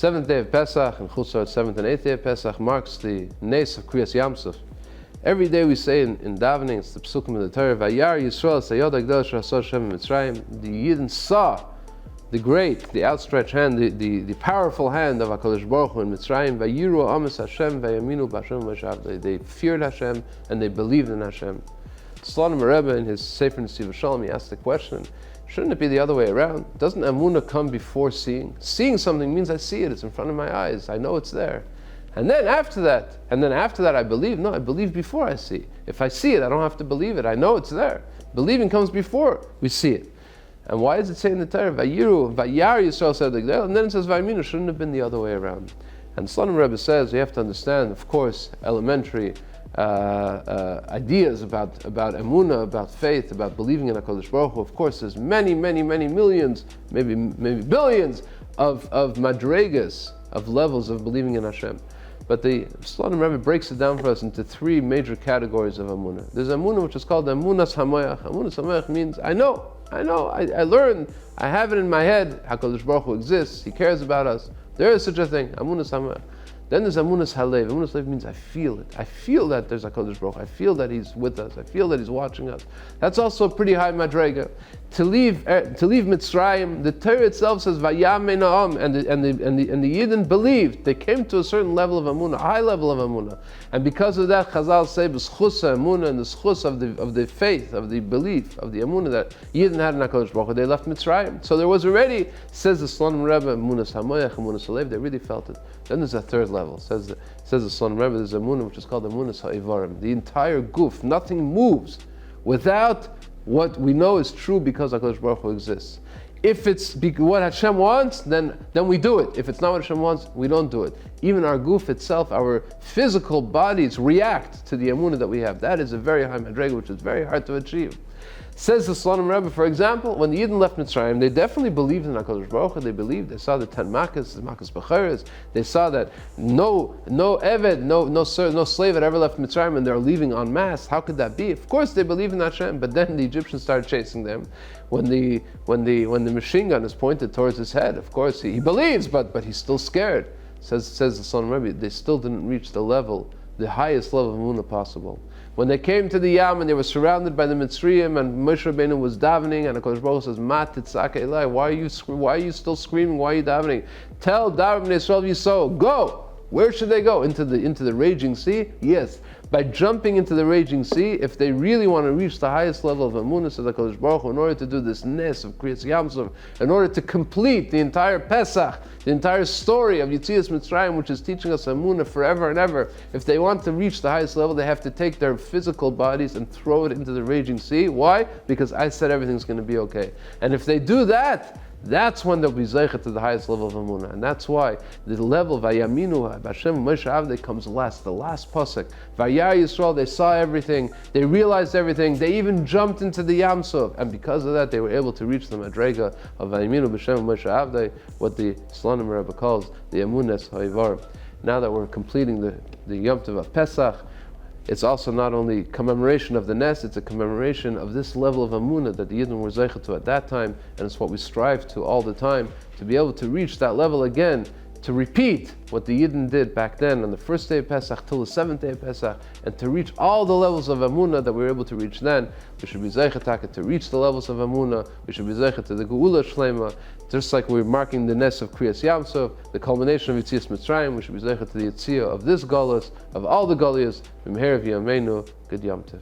seventh day of Pesach, and Chutzar, seventh and eighth day of Pesach, marks the Nes of Kriyas Yamsuf. Every day we say in davening, it's the Psukim of the Torah, Vayar Yisrael Sayod HaGdosh Rasor Shem Mitzrayim. The Yidden saw the great, the outstretched hand, the powerful hand of HaKadosh Baruch Hu in Mitzrayim. Vayiru Amas Hashem Vayaminu B'Hashem V'Shavdei. They feared Hashem and they believed in Hashem. Slonim Rebbe in his Sefer Nesiv Shalom, he asked the question, shouldn't it be the other way around? Doesn't Emunah come before seeing? Seeing something means I see it, it's in front of my eyes, I know it's there. And then after that I believe. No, I believe before I see. If I see it, I don't have to believe it. I know it's there. Believing comes before we see it. And why does it say in the Torah, Vayiru, Vayar Yisrael said like that, and then it says Vayaminu? Shouldn't have been the other way around. And Slonim Rebbe says, you have to understand, of course, elementary ideas about emunah, about faith, about believing in HaKadosh Baruch Hu. Of course, there's many millions, maybe billions of madregas, of levels of believing in Hashem. But the Slonim Rebbe breaks it down for us into three major categories of emunah. There's emunah which is called emunas hamayach. Emunas hamayach means I learned, I have it in my head, HaKadosh Baruch Hu exists, He cares about us. There is such a thing, emunas hamayach. Then there's Emunas Halev. Emunas Halev means I feel it. I feel that there's HaKadosh Baruch Hu. I feel that He's with us. I feel that He's watching us. That's also a pretty high madrega. To leave Mitzrayim, the Torah itself says Vayam Me'na'am, and the Yidden believed. They came to a certain level of Emunah, a high level of Emunah, and because of that, Chazal say b'schus Emunah, and the schus of the faith, of the belief, of the Emunah that Yidden had in HaKadosh Baruch Hu, they left Mitzrayim. So there was already, says the Slonim Rebbe, Emunas Hamoyach, Emunas Halev. They really felt it. Then there's a third level. Says the Slonim Rebbe, there's Emunah which is called Emunas Ha'ivarim. The entire goof, nothing moves without what we know is true because HaKadosh Baruch Hu exists. If it's what Hashem wants, then we do it. If it's not what Hashem wants, we don't do it. Even our goof itself, our physical bodies react to the emunah that we have. That is a very high madrega, which is very hard to achieve. Says the Slonim Rebbe, for example, when the Yidden left Mitzrayim, they definitely believed in HaKadosh Baruch Hu. They believed, they saw the 10 Makkahs, the Makkahs Becheres. They saw that no Eved, no slave had ever left Mitzrayim, and they're leaving en masse. How could that be? Of course they believed in Hashem, but then the Egyptians started chasing them. When the machine gun is pointed towards his head, of course he believes, but he's still scared. Says the Slonim Rebbe, they still didn't reach the highest level of emunah possible. When they came to the Yam and they were surrounded by the Mitzrayim, and Moshe Rabbeinu was davening, and HaKadosh Baruch Hu says, "Ma titzaka Elai, why are you still screaming? Why are you davening? Tell Daven Yisrael Yisrael, go." Where should they go? Into the raging sea? Yes. By jumping into the raging sea, if they really want to reach the highest level of emunah, says HaKadosh Baruch Hu, in order to do this nes of Kriyas Yamsuf, in order to complete the entire Pesach, the entire story of Yetzias Mitzrayim, which is teaching us emunah forever and ever, if they want to reach the highest level, they have to take their physical bodies and throw it into the raging sea. Why? Because I said everything's going to be okay. And if they do that, that's when they'll be zeichet to the highest level of emunah, and that's why the level of Vayaminu B'Hashem Moshe Avdei comes last, the last pasuk. Vayar Yisrael, they saw everything, they realized everything, they even jumped into the Yamsuf, and because of that, they were able to reach the madrega of Vayaminu B'Hashem Moshe Avdei, what the Slonim Rebbe calls the Emunas Ha'ivarim. Now that we're completing the Yom Tov of Pesach, it's also not only commemoration of the Nes, it's a commemoration of this level of emunah that the Yidden were zeichet to at that time, and it's what we strive to all the time, to be able to reach that level again, to repeat what the Yidden did back then on the first day of Pesach till the seventh day of Pesach, and to reach all the levels of emunah that we were able to reach then. We should be zeichet to reach the levels of emunah. We should be zeichet to the Geula Shlema, just like we're marking the Nes of Kriyas Yamsuf, the culmination of Yetzias Mitzrayim. We should be zeichet to the Yetziyah of this Galus, of all the Galuyas. B'meher v'yameinu, Good Yom Tov.